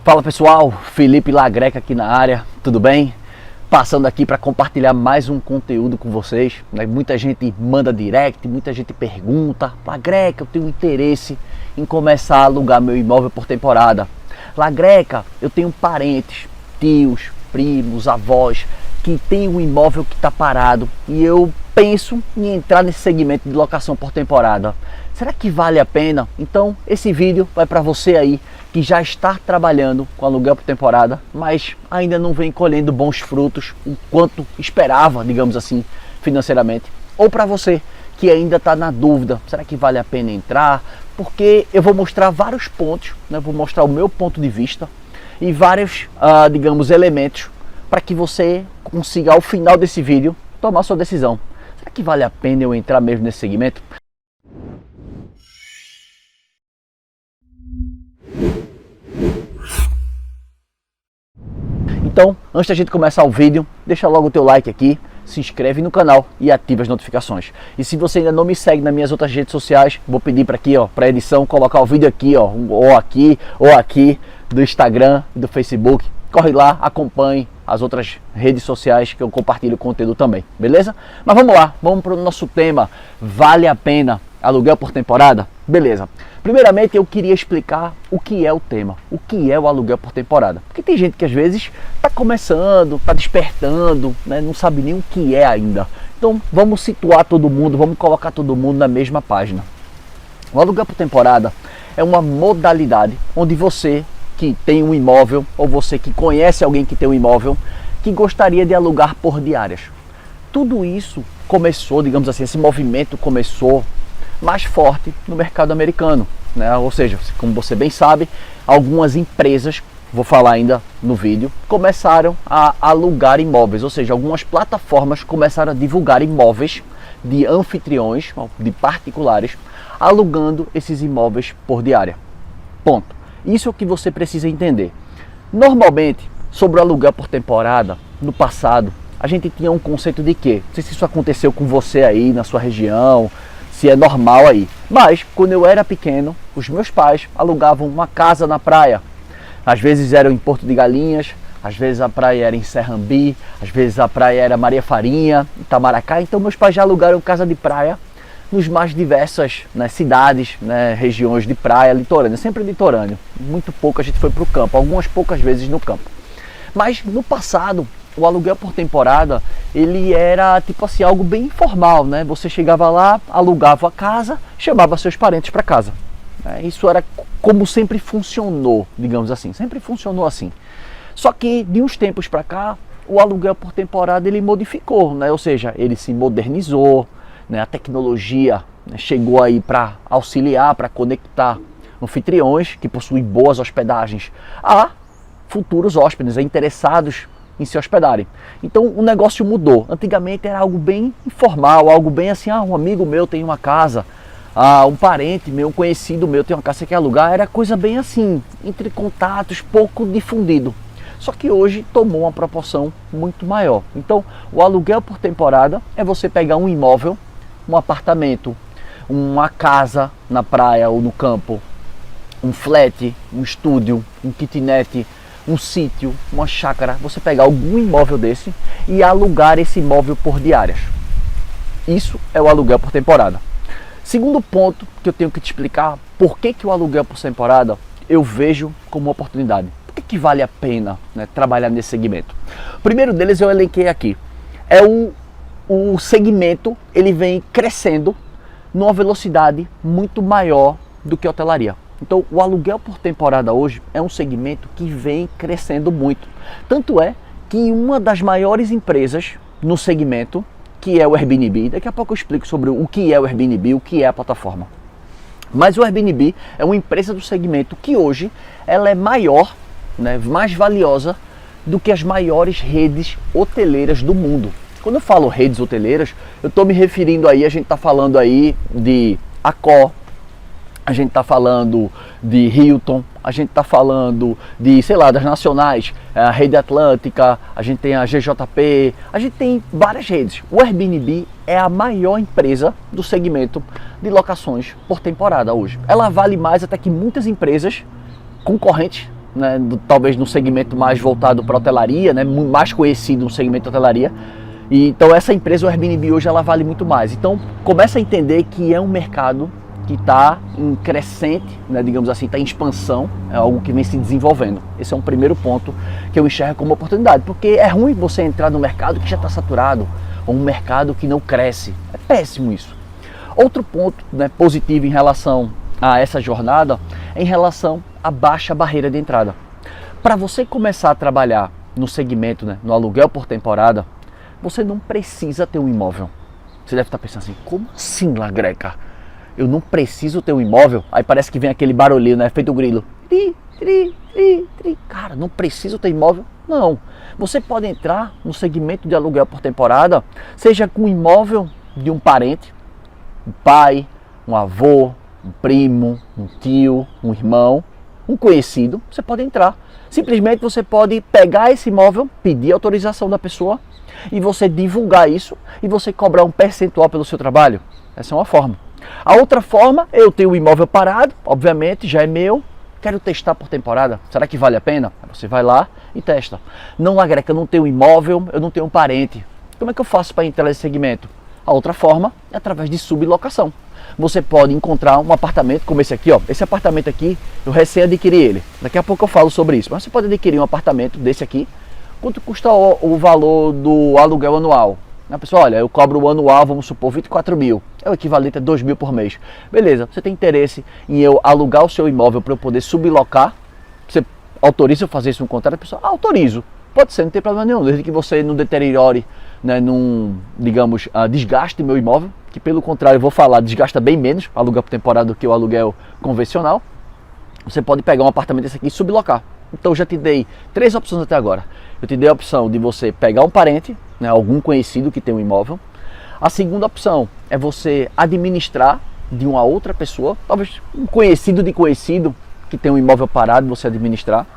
Fala pessoal, Felipe Lagreca aqui na área, tudo bem? Passando aqui para compartilhar mais um conteúdo com vocês. Muita gente manda direct, muita gente pergunta: Lagreca, eu tenho interesse em começar a alugar meu imóvel por temporada. Lagreca, eu tenho parentes, tios, primos, avós que tem um imóvel que está parado e eu penso em entrar nesse segmento de locação por temporada. Será que vale a pena? Então esse vídeo vai para você aí que já está trabalhando com aluguel por temporada, mas ainda não vem colhendo bons frutos o quanto esperava, digamos assim, financeiramente. Ou para você que ainda está na dúvida, será que vale a pena entrar? Porque eu vou mostrar vários pontos, né? Vou mostrar o meu ponto de vista e vários, digamos, elementos para que você consiga, ao final desse vídeo, tomar sua decisão. Será que vale a pena eu entrar mesmo nesse segmento? Então, antes da gente começar o vídeo, deixa logo o teu like aqui, se inscreve no canal e ativa as notificações. E se você ainda não me segue nas minhas outras redes sociais, vou pedir para aqui, ó, para edição, colocar o vídeo aqui, ó, ou aqui do Instagram e do Facebook. Corre lá, acompanhe as outras redes sociais que eu compartilho conteúdo também, beleza? Mas vamos lá, vamos para o nosso tema. Vale a pena aluguel por temporada? Beleza. Primeiramente eu queria explicar o que é o tema, o que é o aluguel por temporada. Porque tem gente que às vezes está começando, está despertando, né, não sabe nem o que é ainda. Então vamos situar todo mundo, vamos colocar todo mundo na mesma página. O aluguel por temporada é uma modalidade onde você que tem um imóvel, ou você que conhece alguém que tem um imóvel, que gostaria de alugar por diárias. Tudo isso começou, digamos assim, esse movimento começou mais forte no mercado americano, né? Ou seja, como você bem sabe, algumas empresas, vou falar ainda no vídeo, começaram a alugar imóveis, ou seja, algumas plataformas começaram a divulgar imóveis de anfitriões, de particulares, alugando esses imóveis por diária. Ponto. Isso é o que você precisa entender. Normalmente, sobre o aluguel por temporada, no passado, a gente tinha um conceito de quê? Não sei se isso aconteceu com você aí na sua região, se é normal aí. Mas, quando eu era pequeno, os meus pais alugavam uma casa na praia. Às vezes era em Porto de Galinhas, às vezes a praia era em Serrambi, às vezes a praia era Maria Farinha, Itamaracá. Então meus pais já alugaram casa de praia nos mais diversas, né, cidades, né, regiões de praia, litorânea, sempre litorâneo. Muito pouco a gente foi para o campo, algumas poucas vezes no campo. Mas no passado, o aluguel por temporada, ele era tipo assim, algo bem informal, né? Você chegava lá, alugava a casa, chamava seus parentes para casa. Isso era como sempre funcionou, digamos assim, sempre funcionou assim. Só que de uns tempos para cá, o aluguel por temporada ele modificou, né? Ou seja, ele se modernizou, né? A tecnologia, né, chegou aí para auxiliar, para conectar anfitriões que possuem boas hospedagens a futuros hóspedes interessados em se hospedarem. Então o negócio mudou. Antigamente era algo bem informal, algo bem assim, um amigo meu tem uma casa, um parente meu, um conhecido meu tem uma casa que quer alugar, era coisa bem assim, entre contatos, pouco difundido. Só que hoje tomou uma proporção muito maior. Então o aluguel por temporada é você pegar um imóvel, um apartamento, uma casa na praia ou no campo, um flat, um estúdio, um kitnet, um sítio, uma chácara, você pegar algum imóvel desse e alugar esse imóvel por diárias. Isso é o aluguel por temporada. Segundo ponto que eu tenho que te explicar, por que o aluguel por temporada eu vejo como uma oportunidade. Por que vale a pena, né, trabalhar nesse segmento? O primeiro deles eu elenquei aqui. É o segmento, ele vem crescendo numa velocidade muito maior do que a hotelaria. Então o aluguel por temporada hoje é um segmento que vem crescendo muito. Tanto é que uma das maiores empresas no segmento, que é o Airbnb, daqui a pouco eu explico sobre o que é o Airbnb, o que é a plataforma. Mas o Airbnb é uma empresa do segmento que hoje ela é maior, né, mais valiosa do que as maiores redes hoteleiras do mundo. Quando eu falo redes hoteleiras, eu estou me referindo aí, a gente está falando aí de Accor, a gente está falando de Hilton, a gente está falando de, sei lá, das nacionais, a Rede Atlântica, a gente tem a GJP, a gente tem várias redes. O Airbnb é a maior empresa do segmento de locações por temporada hoje. Ela vale mais até que muitas empresas concorrentes né, talvez no segmento mais voltado para hotelaria, né, mais conhecido no segmento de hotelaria. E, então essa empresa, o Airbnb, hoje ela vale muito mais. Então começa a entender que é um mercado que está em crescente, né, digamos assim, está em expansão, é algo que vem se desenvolvendo. Esse é um primeiro ponto que eu enxergo como oportunidade, porque é ruim você entrar no mercado que já está saturado, ou um mercado que não cresce. É péssimo isso. Outro ponto, né, positivo em relação a essa jornada é em relação à baixa barreira de entrada. Para você começar a trabalhar no segmento, né, no aluguel por temporada, você não precisa ter um imóvel. Você deve estar pensando assim, como assim, Lagreca? Eu não preciso ter um imóvel? Aí parece que vem aquele barulhinho, né? Feito o grilo. Tri, tri, tri, tri. Cara, não preciso ter imóvel? Não. Você pode entrar no segmento de aluguel por temporada, seja com imóvel de um parente, um pai, um avô, um primo, um tio, um irmão, um conhecido. Você pode entrar. Simplesmente você pode pegar esse imóvel, pedir autorização da pessoa e você divulgar isso e você cobrar um percentual pelo seu trabalho. Essa é uma forma. A outra forma, eu tenho o imóvel parado, obviamente, já é meu, quero testar por temporada, será que vale a pena? Você vai lá e testa. Não, Lagreca, eu não tenho imóvel, eu não tenho um parente. Como é que eu faço para entrar nesse segmento? A outra forma é através de sublocação. Você pode encontrar um apartamento como esse aqui, ó. Esse apartamento aqui, eu recém adquiri ele. Daqui a pouco eu falo sobre isso. Mas você pode adquirir um apartamento desse aqui. Quanto custa o valor do aluguel anual? A pessoa, olha, eu cobro o anual, vamos supor, 24 mil. É o equivalente a 2 mil por mês. Beleza, você tem interesse em eu alugar o seu imóvel para eu poder sublocar? Você autoriza eu fazer isso no contrato? A pessoa, autorizo. Pode ser, não tem problema nenhum, desde que você não deteriore, né, digamos, desgaste meu imóvel, que pelo contrário, eu vou falar, desgasta bem menos aluguel por temporada do que o aluguel convencional. Você pode pegar um apartamento desse aqui e sublocar. Então eu já te dei 3 opções até agora. Eu te dei a opção de você pegar um parente, né, algum conhecido que tem um imóvel. A segunda opção é você administrar de uma outra pessoa, talvez um conhecido de conhecido que tem um imóvel parado, você administrar.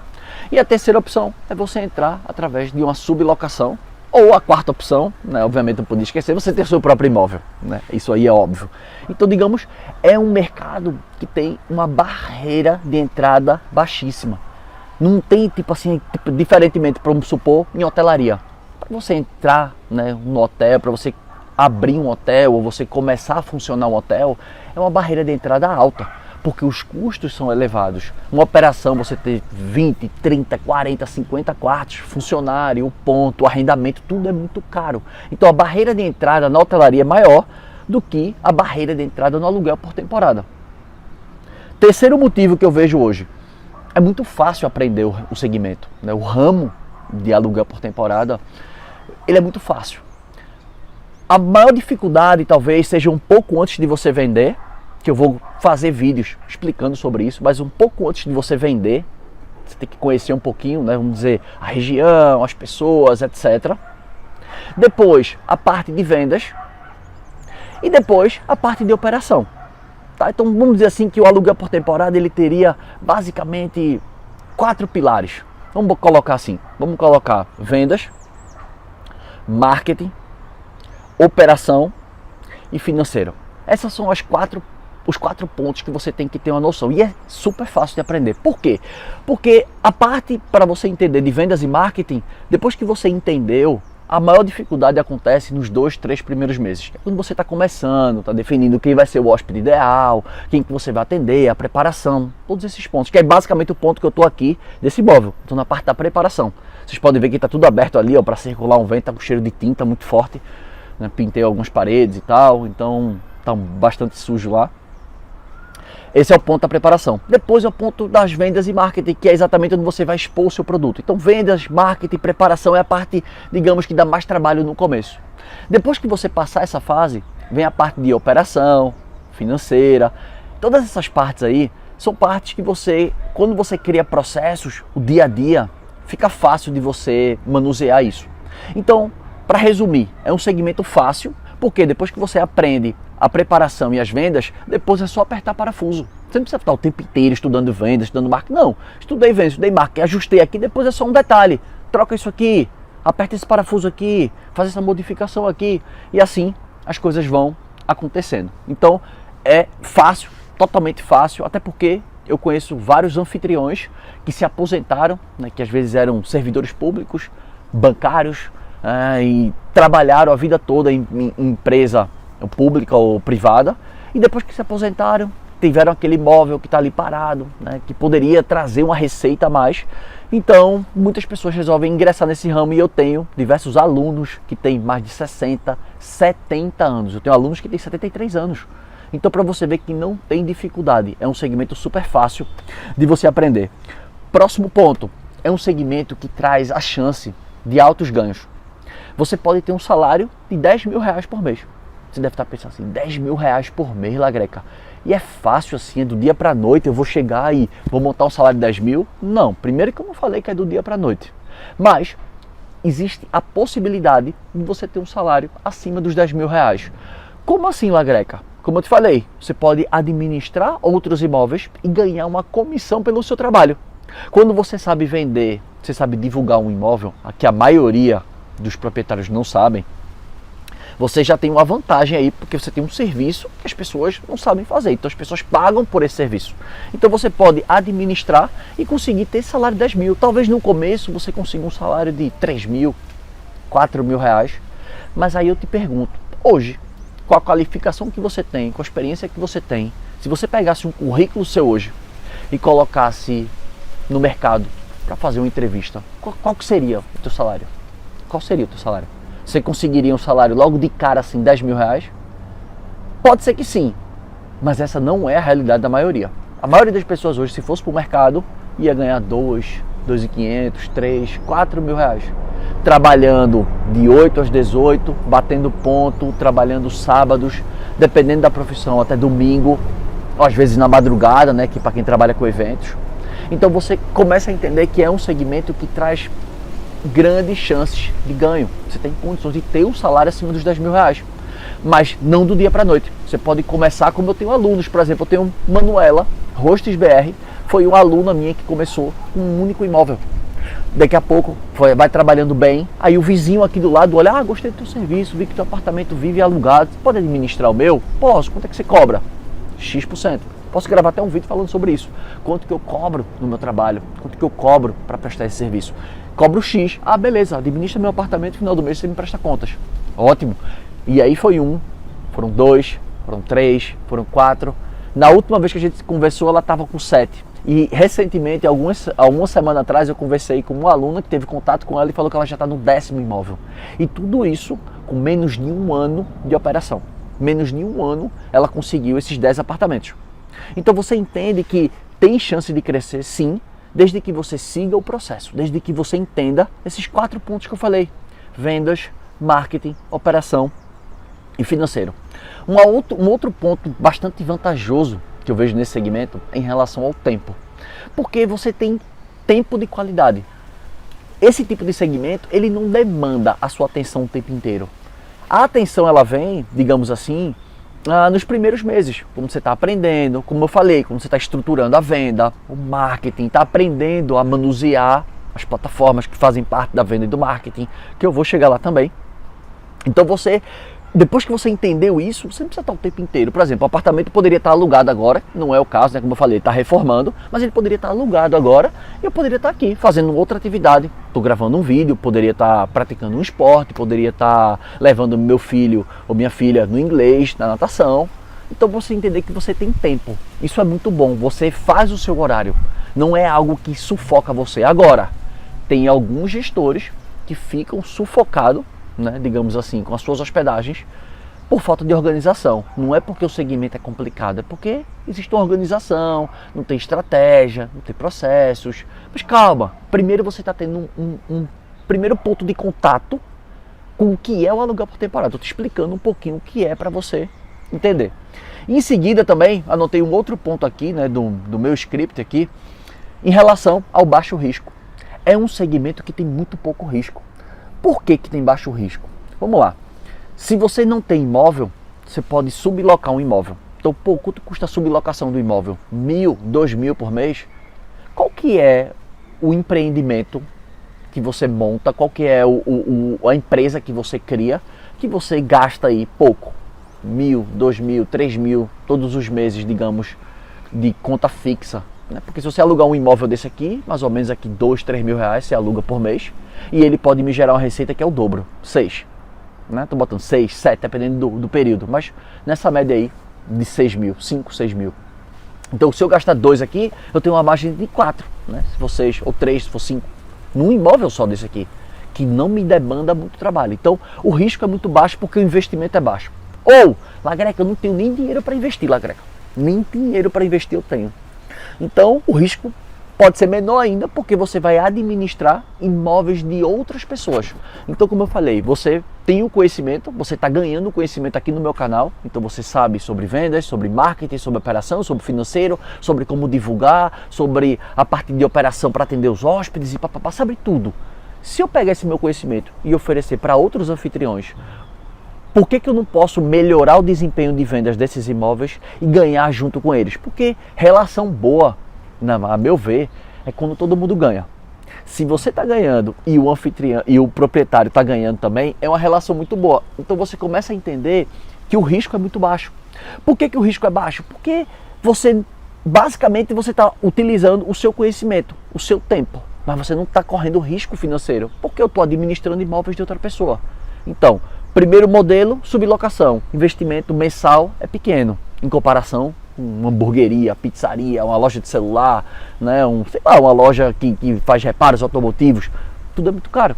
E a terceira opção é você entrar através de uma sublocação. Ou a quarta opção, né, obviamente não podia esquecer, você ter seu próprio imóvel, né? Isso aí é óbvio. Então, digamos, é um mercado que tem uma barreira de entrada baixíssima. Não tem, tipo assim, diferentemente, vamos supor, em hotelaria. Para você entrar, né, no hotel, para você abrir um hotel ou você começar a funcionar um hotel, é uma barreira de entrada alta, porque os custos são elevados. Uma operação, você ter 20, 30, 40, 50 quartos, funcionário, o ponto, o arrendamento, tudo é muito caro. Então a barreira de entrada na hotelaria é maior do que a barreira de entrada no aluguel por temporada. Terceiro motivo que eu vejo hoje, é muito fácil aprender o segmento, né? O ramo de aluguel por temporada, ele é muito fácil. A maior dificuldade talvez seja um pouco antes de você vender, que eu vou fazer vídeos explicando sobre isso, mas um pouco antes de você vender, você tem que conhecer um pouquinho, né? Vamos dizer, a região, as pessoas, etc. Depois, a parte de vendas e depois a parte de operação. Tá? Então vamos dizer assim que o aluguel por temporada ele teria basicamente 4 pilares. Vamos colocar assim, vamos colocar vendas, marketing, operação e financeiro. Essas são os 4 pontos que você tem que ter uma noção. E é super fácil de aprender. Por quê? Porque a parte para você entender de vendas e marketing, depois que você entendeu, a maior dificuldade acontece nos 2, 3 primeiros meses. É quando você está começando, está definindo quem vai ser o hóspede ideal, quem que você vai atender, a preparação, todos esses pontos. Que é basicamente o ponto que eu estou aqui desse imóvel. Estou na parte da preparação. Vocês podem ver que está tudo aberto ali, para circular um vento, está com cheiro de tinta muito forte. Né? Pintei algumas paredes e tal, então está bastante sujo lá. Esse é o ponto da preparação. Depois é o ponto das vendas e marketing, que é exatamente onde você vai expor o seu produto. Então vendas, marketing, preparação é a parte, digamos, que dá mais trabalho no começo. Depois que você passar essa fase, vem a parte de operação, financeira. Todas essas partes aí são partes que você, quando você cria processos, o dia a dia, fica fácil de você manusear isso. Então, para resumir, é um segmento fácil, porque depois que você aprende a preparação e as vendas, depois é só apertar parafuso. Você não precisa ficar o tempo inteiro estudando vendas, estudando marketing. Não, estudei vendas, estudei marketing, ajustei aqui, depois é só um detalhe. Troca isso aqui, aperta esse parafuso aqui, faz essa modificação aqui. E assim as coisas vão acontecendo. Então é fácil, totalmente fácil, até porque eu conheço vários anfitriões que se aposentaram, né, que às vezes eram servidores públicos, bancários, e trabalharam a vida toda em empresa pública ou privada, e depois que se aposentaram, tiveram aquele imóvel que está ali parado, né, que poderia trazer uma receita a mais. Então, muitas pessoas resolvem ingressar nesse ramo, e eu tenho diversos alunos que têm mais de 60, 70 anos. Eu tenho alunos que têm 73 anos. Então, para você ver que não tem dificuldade, é um segmento super fácil de você aprender. Próximo ponto, é um segmento que traz a chance de altos ganhos. Você pode ter um salário de 10 mil reais por mês. Você deve estar pensando assim, 10 mil reais por mês, Lagreca. E é fácil assim, é do dia para a noite, eu vou chegar e vou montar um salário de 10 mil? Não, primeiro que eu não falei que é do dia para a noite. Mas existe a possibilidade de você ter um salário acima dos 10 mil reais. Como assim, Lagreca? Como eu te falei, você pode administrar outros imóveis e ganhar uma comissão pelo seu trabalho. Quando você sabe vender, você sabe divulgar um imóvel, que a maioria dos proprietários não sabem, você já tem uma vantagem aí, porque você tem um serviço que as pessoas não sabem fazer. Então as pessoas pagam por esse serviço. Então você pode administrar e conseguir ter salário de 10 mil. Talvez no começo você consiga um salário de 3 mil, 4 mil reais. Mas aí eu te pergunto, hoje, com a qualificação que você tem, com a experiência que você tem, se você pegasse um currículo seu hoje e colocasse no mercado para fazer uma entrevista, qual que seria o teu salário? Qual seria o teu salário? Você conseguiria um salário logo de cara assim, 10 mil reais? Pode ser que sim, mas essa não é a realidade da maioria. A maioria das pessoas hoje, se fosse para o mercado, ia ganhar 2.500, 3, 4 mil reais. Trabalhando de 8 às 18, batendo ponto, trabalhando sábados, dependendo da profissão, até domingo, ou às vezes na madrugada, né, que para quem trabalha com eventos. Então você começa a entender que é um segmento que traz grandes chances de ganho. Você tem condições de ter um salário acima dos 10 mil reais, mas não do dia para a noite. Você pode começar como eu tenho alunos, por exemplo, eu tenho Manuela Rostes BR, foi uma aluna minha que começou com um único imóvel. Daqui a pouco vai trabalhando bem, aí o vizinho aqui do lado olha, gostei do teu serviço, vi que teu apartamento vive alugado, você pode administrar o meu? Posso, quanto é que você cobra? X%. Posso gravar até um vídeo falando sobre isso. Quanto que eu cobro no meu trabalho? Quanto que eu cobro para prestar esse serviço? Cobro X. Beleza, administra meu apartamento, no final do mês você me presta contas. Ótimo. E aí foi foram 2, foram 3, foram 4. Na última vez que a gente conversou, ela estava com 7. E recentemente, alguma semana atrás, eu conversei com uma aluna que teve contato com ela e falou que ela já está no 10º imóvel. E tudo isso com menos de 1 ano de operação. Menos de 1 ano, ela conseguiu esses 10 apartamentos. Então você entende que tem chance de crescer, sim, desde que você siga o processo, desde que você entenda esses 4 pontos que eu falei: vendas, marketing, operação e financeiro. Um outro ponto bastante vantajoso que eu vejo nesse segmento é em relação ao tempo, porque você tem tempo de qualidade. Esse tipo de segmento, ele não demanda a sua atenção o tempo inteiro. A atenção, ela vem, digamos assim, nos primeiros meses, como você está aprendendo, como eu falei, como você está estruturando a venda, o marketing, está aprendendo a manusear as plataformas que fazem parte da venda e do marketing, que eu vou chegar lá também. Então depois que você entendeu isso, você não precisa estar o tempo inteiro. Por exemplo, o apartamento poderia estar alugado agora, não é o caso, né? Como eu falei, está reformando, mas ele poderia estar alugado agora e eu poderia estar aqui fazendo outra atividade. Estou gravando um vídeo, poderia estar praticando um esporte, poderia estar levando meu filho ou minha filha no inglês, na natação. Então você entender que você tem tempo. Isso é muito bom, você faz o seu horário. Não é algo que sufoca você. Agora, tem alguns gestores que ficam sufocados, né, digamos assim, com as suas hospedagens por falta de organização. Não é porque o segmento é complicado, é porque existe uma organização, não tem estratégia, não tem processos. Mas calma, primeiro você está tendo um primeiro ponto de contato com o que é o aluguel por temporada. Estou te explicando um pouquinho o que é para você entender. E em seguida também anotei um outro ponto aqui, né, do meu script aqui, em relação ao baixo risco. É um segmento que tem muito pouco risco. Por que tem baixo risco? Vamos lá. Se você não tem imóvel, você pode sublocar um imóvel. Então, quanto custa a sublocação do imóvel? 1.000, 2.000 por mês? Qual que é o empreendimento que você monta? Qual que é a empresa que você cria, que você gasta aí pouco? 1.000, 2.000, 3.000 todos os meses, digamos, de conta fixa. né? Porque se você alugar um imóvel desse aqui, mais ou menos aqui 2, 3 mil reais você aluga por mês, e ele pode me gerar uma receita que é o dobro, 6. Né? Tô botando 6, 7, dependendo do período, mas nessa média aí de 6 mil, 5, 6 mil. Então se eu gastar 2 aqui, eu tenho uma margem de 4, né? Se for 6, ou 3, se for 5, num imóvel só desse aqui, que não me demanda muito trabalho. Então o risco é muito baixo porque o investimento é baixo. Ou, Lagreca, eu não tenho nem dinheiro para investir, Lagreca. Nem dinheiro para investir eu tenho. Então o risco pode ser menor ainda porque você vai administrar imóveis de outras pessoas. Então, como eu falei, você tem o conhecimento, você está ganhando conhecimento aqui no meu canal, então você sabe sobre vendas, sobre marketing, sobre operação, sobre financeiro, sobre como divulgar, sobre a parte de operação para atender os hóspedes e papapá, sabe tudo. Se eu pegar esse meu conhecimento e oferecer para outros anfitriões, por que eu não posso melhorar o desempenho de vendas desses imóveis e ganhar junto com eles? Porque relação boa, a meu ver, é quando todo mundo ganha. Se você está ganhando e o anfitrião e o proprietário está ganhando também, é uma relação muito boa. Então você começa a entender que o risco é muito baixo. Por que o risco é baixo? Porque você, basicamente, você está utilizando o seu conhecimento, o seu tempo, mas você não está correndo risco financeiro, porque eu estou administrando imóveis de outra pessoa. Então, primeiro modelo, sublocação. Investimento mensal é pequeno, em comparação com uma hamburgueria, pizzaria, uma loja de celular, né, sei lá, uma loja que faz reparos automotivos. Tudo é muito caro.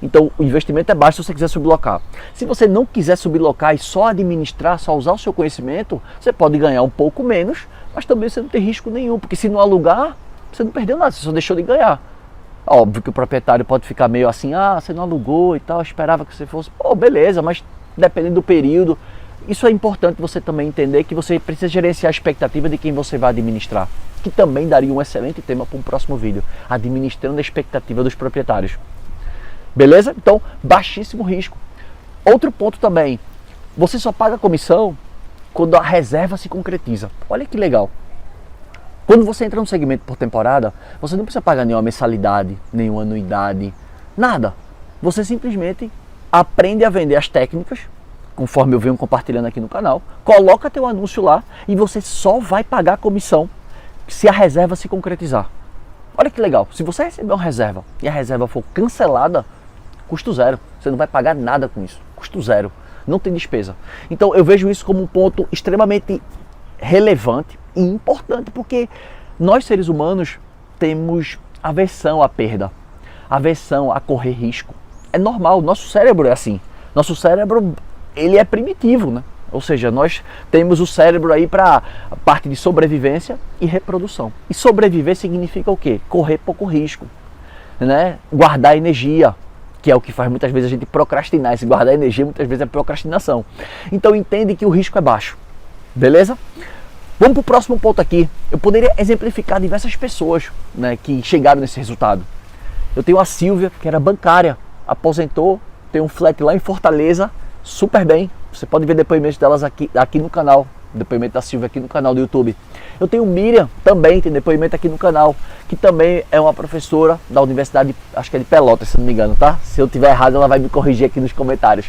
Então, o investimento é baixo se você quiser sublocar. Se você não quiser sublocar e só administrar, só usar o seu conhecimento, você pode ganhar um pouco menos, mas também você não tem risco nenhum, porque se não alugar, você não perdeu nada, você só deixou de ganhar. Óbvio que o proprietário pode ficar meio assim, você não alugou e tal, eu esperava que você fosse, beleza, mas dependendo do período, isso é importante você também entender que você precisa gerenciar a expectativa de quem você vai administrar, que também daria um excelente tema para um próximo vídeo, administrando a expectativa dos proprietários. Beleza? Então, baixíssimo risco. Outro ponto também, você só paga comissão quando a reserva se concretiza. Olha que legal. Quando você entra no segmento por temporada, você não precisa pagar nenhuma mensalidade, nenhuma anuidade, nada. Você simplesmente aprende a vender as técnicas, conforme eu venho compartilhando aqui no canal, coloca teu anúncio lá e você só vai pagar a comissão se a reserva se concretizar. Olha que legal, se você receber uma reserva e a reserva for cancelada, custo zero, você não vai pagar nada com isso, custo zero, não tem despesa. Então eu vejo isso como um ponto extremamente relevante e importante, porque nós seres humanos temos aversão à perda, aversão a correr risco. É normal, nosso cérebro é assim. Nosso cérebro, ele é primitivo, né? Ou seja, nós temos o cérebro aí para a parte de sobrevivência e reprodução. E sobreviver significa o quê? Correr pouco risco, né? Guardar energia, que é o que faz muitas vezes a gente procrastinar. Esse guardar energia muitas vezes é procrastinação. Então entende que o risco é baixo, beleza? Vamos para o próximo ponto aqui. Eu poderia exemplificar diversas pessoas, né, que chegaram nesse resultado. Eu tenho a Silvia, que era bancária, aposentou, tem um flat lá em Fortaleza, super bem. Você pode ver depoimentos delas aqui no canal, depoimento da Silvia aqui no canal do YouTube. Eu tenho Miriam, também tem depoimento aqui no canal, que também é uma professora da Universidade, acho que é de Pelotas, se não me engano, tá? Se eu tiver errado, ela vai me corrigir aqui nos comentários.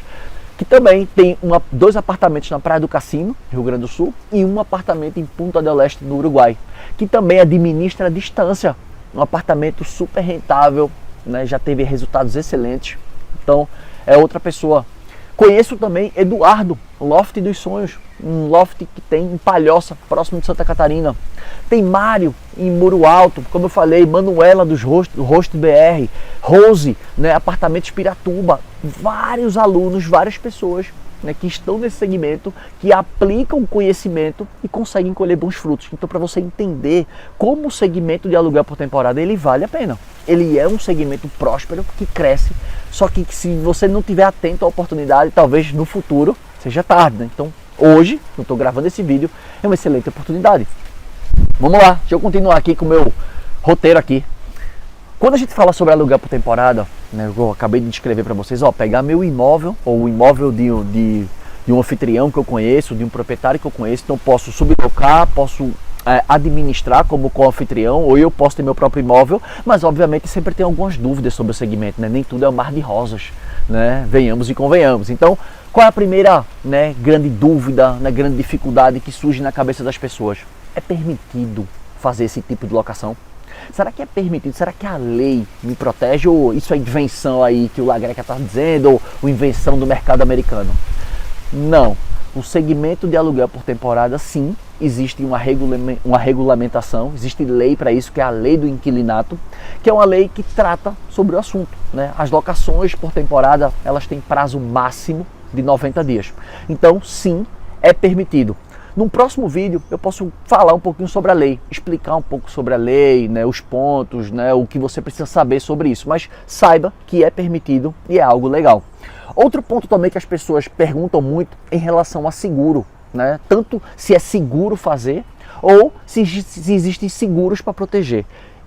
Que também tem 2 apartamentos na Praia do Cassino, Rio Grande do Sul, e um apartamento em Punta del Este, no Uruguai, que também administra a distância, um apartamento super rentável, né, já teve resultados excelentes, então é outra pessoa. Conheço também Eduardo, Loft dos Sonhos, um loft que tem em Palhoça, próximo de Santa Catarina. Tem Mário em Muro Alto, como eu falei, Manuela do Rosto BR, Rose, né, apartamentos Piratuba, vários alunos, várias pessoas, né, que estão nesse segmento, que aplicam o conhecimento e conseguem colher bons frutos. Então, para você entender como o segmento de aluguel por temporada, ele vale a pena. Ele é um segmento próspero, que cresce, só que se você não tiver atento à oportunidade, talvez no futuro seja tarde, né? Então, hoje, eu estou gravando esse vídeo, é uma excelente oportunidade. Vamos lá, deixa eu continuar aqui com o meu roteiro aqui. Quando a gente fala sobre aluguel por temporada, né, eu acabei de descrever para vocês, pegar meu imóvel, ou o imóvel de um anfitrião que eu conheço, de um proprietário que eu conheço, então posso sublocar, posso administrar como co-anfitrião, ou eu posso ter meu próprio imóvel, mas obviamente sempre tem algumas dúvidas sobre o segmento, né? Nem tudo é um mar de rosas, né? Venhamos e convenhamos. Então, qual é a primeira, né, grande dúvida, né, grande dificuldade que surge na cabeça das pessoas? É permitido fazer esse tipo de locação? Será que é permitido? Será que a lei me protege? Ou isso é invenção aí que o Lagreca está dizendo? Ou invenção do mercado americano? Não. O segmento de aluguel por temporada, sim, existe uma regulamentação, existe lei para isso, que é a lei do inquilinato, que é uma lei que trata sobre o assunto, né? As locações por temporada, elas têm prazo máximo de 90 dias. Então, sim, é permitido. Num próximo vídeo eu posso falar um pouquinho sobre a lei, explicar um pouco sobre a lei, né, os pontos, né, o que você precisa saber sobre isso, mas saiba que é permitido e é algo legal. Outro ponto também que as pessoas perguntam muito em relação a seguro, né, tanto se é seguro fazer ou se existem seguros para proteger.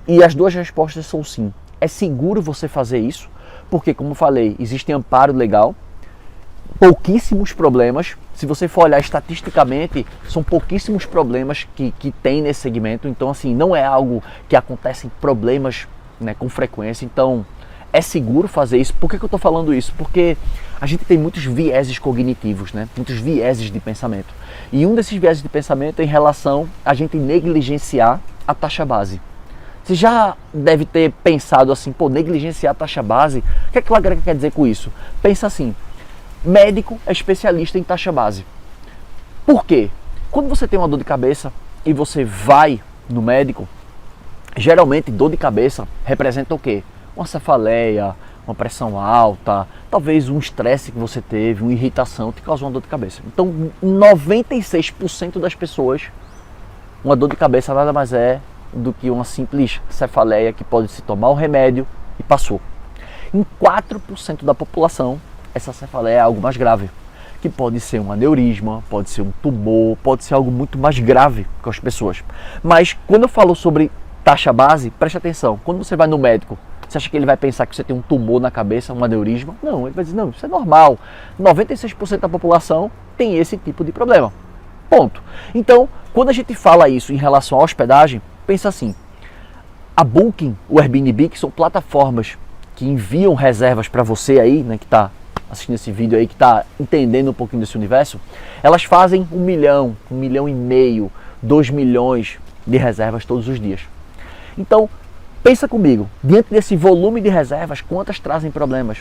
E as duas respostas são sim. É seguro você fazer isso, porque como falei, existe amparo legal, pouquíssimos problemas. Se você for olhar estatisticamente, são pouquíssimos problemas que tem nesse segmento. Então, assim, não é algo que acontecem problemas, né, com frequência. Então, é seguro fazer isso. Por que eu estou falando isso? Porque a gente tem muitos vieses cognitivos, né? Muitos vieses de pensamento. E um desses vieses de pensamento é em relação a gente negligenciar a taxa base. Você já deve ter pensado assim, pô, negligenciar a taxa base, o que é que o Lagreca quer dizer com isso? Pensa assim, médico é especialista em taxa base. Por quê? Quando você tem uma dor de cabeça e você vai no médico, geralmente dor de cabeça representa o quê? Uma cefaleia, uma pressão alta, talvez um estresse que você teve, uma irritação que causou uma dor de cabeça. Então, 96% das pessoas, uma dor de cabeça nada mais é do que uma simples cefaleia que pode se tomar o remédio e passou. Em 4% da população, essa cefaleia é algo mais grave, que pode ser um aneurisma, pode ser um tumor, pode ser algo muito mais grave com as pessoas. Mas quando eu falo sobre taxa base, preste atenção, quando você vai no médico, você acha que ele vai pensar que você tem um tumor na cabeça, um aneurisma? Não, ele vai dizer, não, isso é normal. 96% da população tem esse tipo de problema. Ponto. Então, quando a gente fala isso em relação à hospedagem, pensa assim, a Booking, o Airbnb, que são plataformas que enviam reservas para você aí, né, que está assistindo esse vídeo aí, que está entendendo um pouquinho desse universo, elas fazem 1 milhão, 1,5 milhão, 2 milhões de reservas todos os dias. Então, pensa comigo, diante desse volume de reservas, quantas trazem problemas?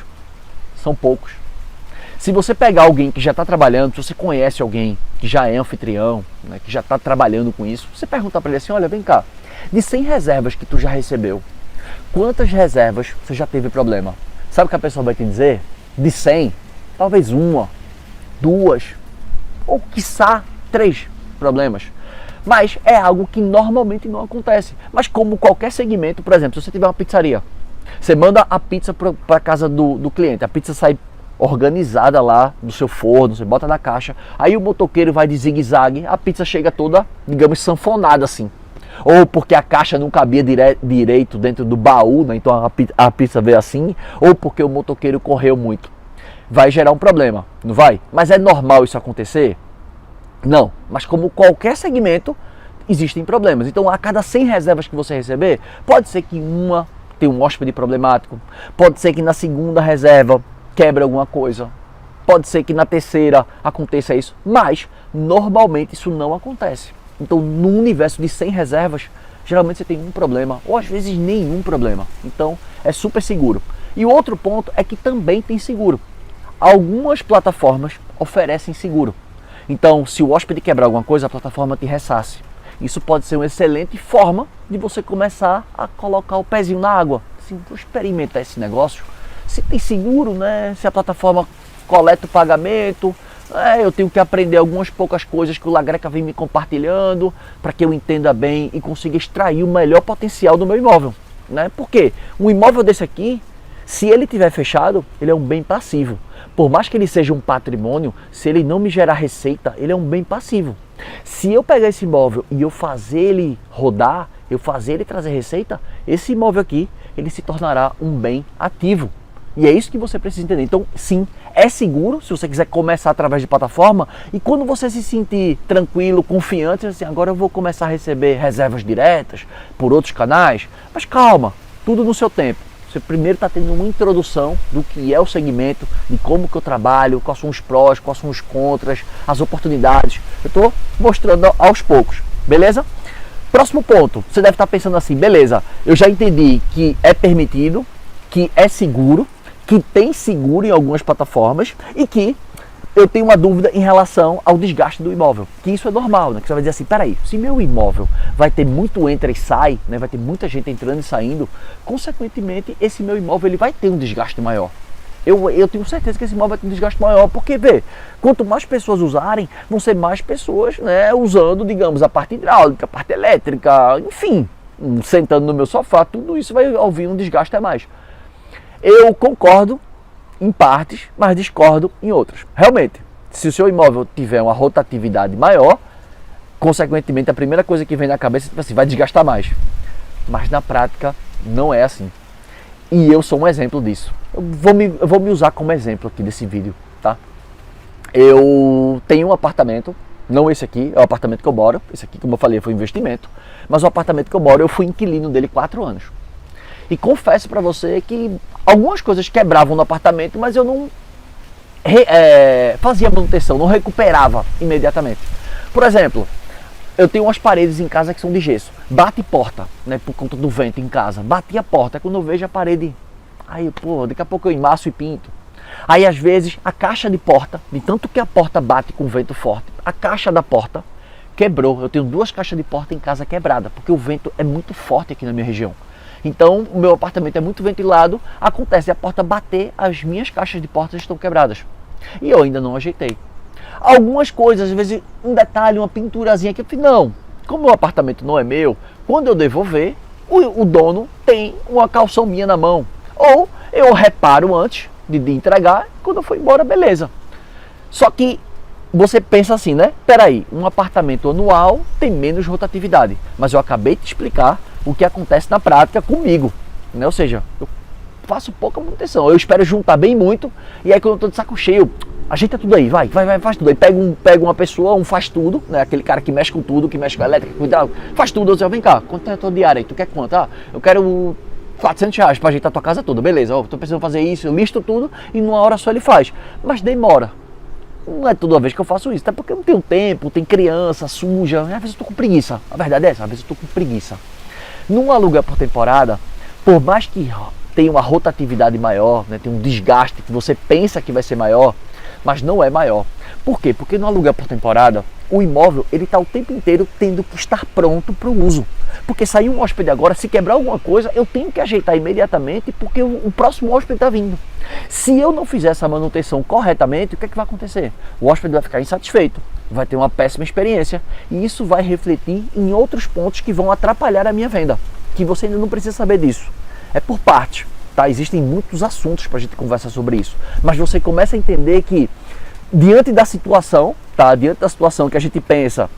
São poucos. Se você pegar alguém que já está trabalhando, se você conhece alguém que já é anfitrião, né, que já está trabalhando com isso, você pergunta para ele assim, olha, vem cá, de 100 reservas que tu já recebeu, quantas reservas você já teve problema? Sabe o que a pessoa vai te dizer? De 100, talvez 1, 2, ou quiçá 3 problemas. Mas é algo que normalmente não acontece. Mas como qualquer segmento, por exemplo, se você tiver uma pizzaria, você manda a pizza para a casa do cliente, a pizza sai organizada lá no seu forno, você bota na caixa, aí o motoqueiro vai de zigue-zague, a pizza chega toda, digamos, sanfonada assim. Ou porque a caixa não cabia direito dentro do baú, né? Então a pizza veio assim, ou porque o motoqueiro correu muito. Vai gerar um problema, não vai? Mas é normal isso acontecer? Não, mas como qualquer segmento, existem problemas. Então a cada 100 reservas que você receber, pode ser que uma tenha um hóspede problemático, pode ser que na segunda reserva quebre alguma coisa, pode ser que na terceira aconteça isso, mas normalmente isso não acontece. Então, no universo de 100 reservas, geralmente você tem um problema, ou às vezes nenhum problema. Então, é super seguro. E o outro ponto é que também tem seguro. Algumas plataformas oferecem seguro. Então, se o hóspede quebrar alguma coisa, a plataforma te ressarce. Isso pode ser uma excelente forma de você começar a colocar o pezinho na água. Assim, vou experimentar esse negócio. Se tem seguro, né? Se a plataforma coleta o pagamento, eu tenho que aprender algumas poucas coisas que o Lagreca vem me compartilhando para que eu entenda bem e consiga extrair o melhor potencial do meu imóvel, né? Porque um imóvel desse aqui, se ele tiver fechado, ele é um bem passivo. Por mais que ele seja um patrimônio, se ele não me gerar receita, ele é um bem passivo. Se eu pegar esse imóvel e eu fazer ele rodar, eu fazer ele trazer receita, esse imóvel aqui, ele se tornará um bem ativo. E é isso que você precisa entender. Então, sim, é seguro se você quiser começar através de plataforma. E quando você se sentir tranquilo, confiante, assim, agora eu vou começar a receber reservas diretas por outros canais. Mas calma, tudo no seu tempo. Você primeiro está tendo uma introdução do que é o segmento, de como que eu trabalho, quais são os prós, quais são os contras, as oportunidades. Eu estou mostrando aos poucos, beleza? Próximo ponto, você deve estar pensando assim, beleza, eu já entendi que é permitido, que é seguro, que tem seguro em algumas plataformas e que eu tenho uma dúvida em relação ao desgaste do imóvel, que isso é normal, né? Que você vai dizer assim, peraí, se meu imóvel vai ter muito entra e sai, né? Vai ter muita gente entrando e saindo, consequentemente esse meu imóvel ele vai ter um desgaste maior. Eu tenho certeza que esse imóvel vai ter um desgaste maior, porque vê, quanto mais pessoas usarem, vão ser mais pessoas, né, usando, digamos, a parte hidráulica, a parte elétrica, enfim, sentando no meu sofá, tudo isso vai ouvir um desgaste a mais. Eu concordo em partes, mas discordo em outras. Realmente, se o seu imóvel tiver uma rotatividade maior, consequentemente a primeira coisa que vem na cabeça é assim, vai desgastar mais. Mas na prática não é assim. E eu sou um exemplo disso. Eu vou me usar como exemplo aqui desse vídeo, tá? Eu tenho um apartamento, não esse aqui, é o apartamento que eu moro. Esse aqui, como eu falei, foi um investimento. Mas o apartamento que eu moro, eu fui inquilino dele 4 anos. E confesso pra você que algumas coisas quebravam no apartamento, mas eu não fazia manutenção, não recuperava imediatamente. Por exemplo, eu tenho umas paredes em casa que são de gesso. Bate porta, né, por conta do vento em casa. Bati a porta, quando eu vejo a parede, aí, pô, daqui a pouco eu emasso e pinto. Aí, às vezes, a caixa de porta, de tanto que a porta bate com vento forte, a caixa da porta quebrou. Eu tenho 2 caixas de porta em casa quebrada, porque o vento é muito forte aqui na minha região. Então, o meu apartamento é muito ventilado, acontece a porta bater, as minhas caixas de portas estão quebradas. E eu ainda não ajeitei. Algumas coisas, às vezes um detalhe, uma pinturazinha que eu falei, não, como o apartamento não é meu, quando eu devolver, o dono tem uma calção minha na mão. Ou eu reparo antes de entregar, quando eu for embora, beleza. Só que você pensa assim, né? Peraí, um apartamento anual tem menos rotatividade. Mas eu acabei de explicar o que acontece na prática comigo, né? Ou seja, eu faço pouca manutenção. Eu espero juntar bem muito, e aí quando eu tô de saco cheio, ajeita tudo aí, vai, faz tudo aí. Pega uma pessoa, um faz tudo, né? Aquele cara que mexe com tudo, que mexe com a elétrica, com hidráulica, faz tudo. Eu digo, vem cá, quanto é a tua diária aí? Tu quer quanto? Ah, eu quero R$400 para ajeitar a tua casa toda, beleza, ó, tô precisando fazer isso, eu listo tudo e numa hora só ele faz. Mas demora. Não é toda vez que eu faço isso, até porque eu não tenho tempo, tem criança, suja, às vezes eu tô com preguiça. A verdade é essa, às vezes eu tô com preguiça. Num aluguel por temporada, por mais que tenha uma rotatividade maior, né, tem um desgaste que você pensa que vai ser maior, mas não é maior. Por quê? Porque no aluguel por temporada, o imóvel ele está o tempo inteiro tendo que estar pronto para o uso. Porque saiu um hóspede agora, se quebrar alguma coisa, eu tenho que ajeitar imediatamente, porque o próximo hóspede está vindo. Se eu não fizer essa manutenção corretamente, o que é que vai acontecer? O hóspede vai ficar insatisfeito, vai ter uma péssima experiência, e isso vai refletir em outros pontos que vão atrapalhar a minha venda, que você ainda não precisa saber disso. É por parte, tá? Existem muitos assuntos para a gente conversar sobre isso, mas você começa a entender que diante da situação, tá? Diante da situação que a gente pensa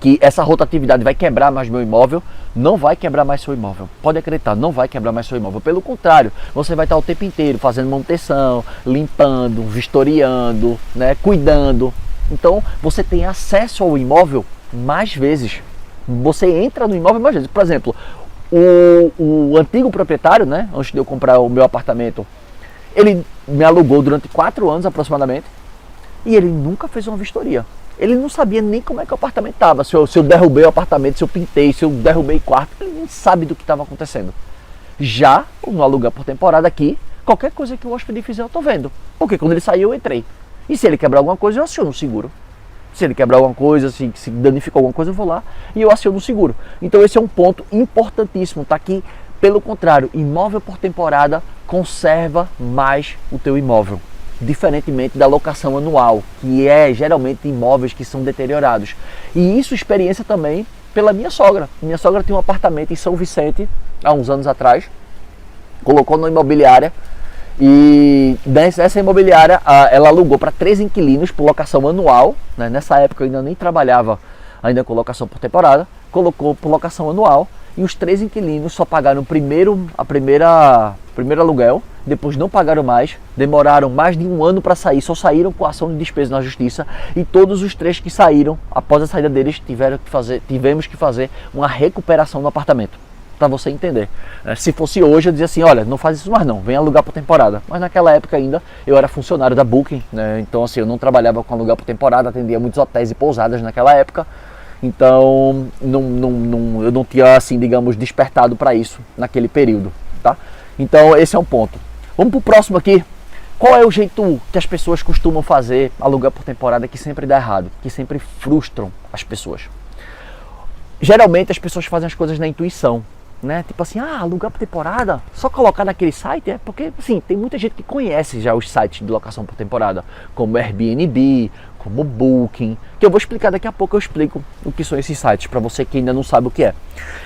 que essa rotatividade vai quebrar mais meu imóvel, não vai quebrar mais seu imóvel. Pode acreditar, não vai quebrar mais seu imóvel. Pelo contrário, você vai estar o tempo inteiro fazendo manutenção, limpando, vistoriando, né, cuidando. Então, você tem acesso ao imóvel mais vezes. Você entra no imóvel mais vezes. Por exemplo, o antigo proprietário, né, antes de eu comprar o meu apartamento, ele me alugou durante 4 anos aproximadamente e ele nunca fez uma vistoria. Ele não sabia nem como é que o apartamento estava, se eu derrubei o apartamento, se eu pintei, se eu derrubei quarto, ele nem sabe do que estava acontecendo. Já no aluguel por temporada aqui, qualquer coisa que o hóspede fizer eu estou vendo, porque quando ele saiu eu entrei. E se ele quebrar alguma coisa eu aciono o seguro. Se ele quebrar alguma coisa, se danificou alguma coisa eu vou lá e eu aciono o seguro. Então esse é um ponto importantíssimo, tá aqui. Pelo contrário, imóvel por temporada conserva mais o teu imóvel. Diferentemente da locação anual, que é geralmente imóveis que são deteriorados. E isso experiência também pela minha sogra. Minha sogra tinha um apartamento em São Vicente, há uns anos atrás, colocou na imobiliária e essa imobiliária ela alugou para 3 inquilinos por locação anual, né? Nessa época eu ainda nem trabalhava ainda com locação por temporada, colocou por locação anual e os 3 inquilinos só pagaram primeiro aluguel, depois não pagaram mais, demoraram mais de 1 ano para sair, só saíram com ação de despesa na justiça e todos os 3 que saíram, após a saída deles, tivemos que fazer uma recuperação no apartamento, para você entender. Se fosse hoje eu dizia assim, olha, não faz isso mais não, vem alugar por temporada, mas naquela época ainda eu era funcionário da Booking, né? Então assim, eu não trabalhava com aluguel por temporada, atendia muitos hotéis e pousadas naquela época, Então eu não tinha, assim, digamos, despertado para isso naquele período, tá? Então esse é um ponto. Vamos pro próximo aqui. Qual é o jeito que as pessoas costumam fazer alugar por temporada que sempre dá errado, que sempre frustram as pessoas? Geralmente as pessoas fazem as coisas na intuição, né? Tipo assim, alugar por temporada, só colocar naquele site, porque assim, tem muita gente que conhece já os sites de locação por temporada, como Airbnb, como Booking, que eu vou explicar daqui a pouco, eu explico o que são esses sites para você que ainda não sabe o que é.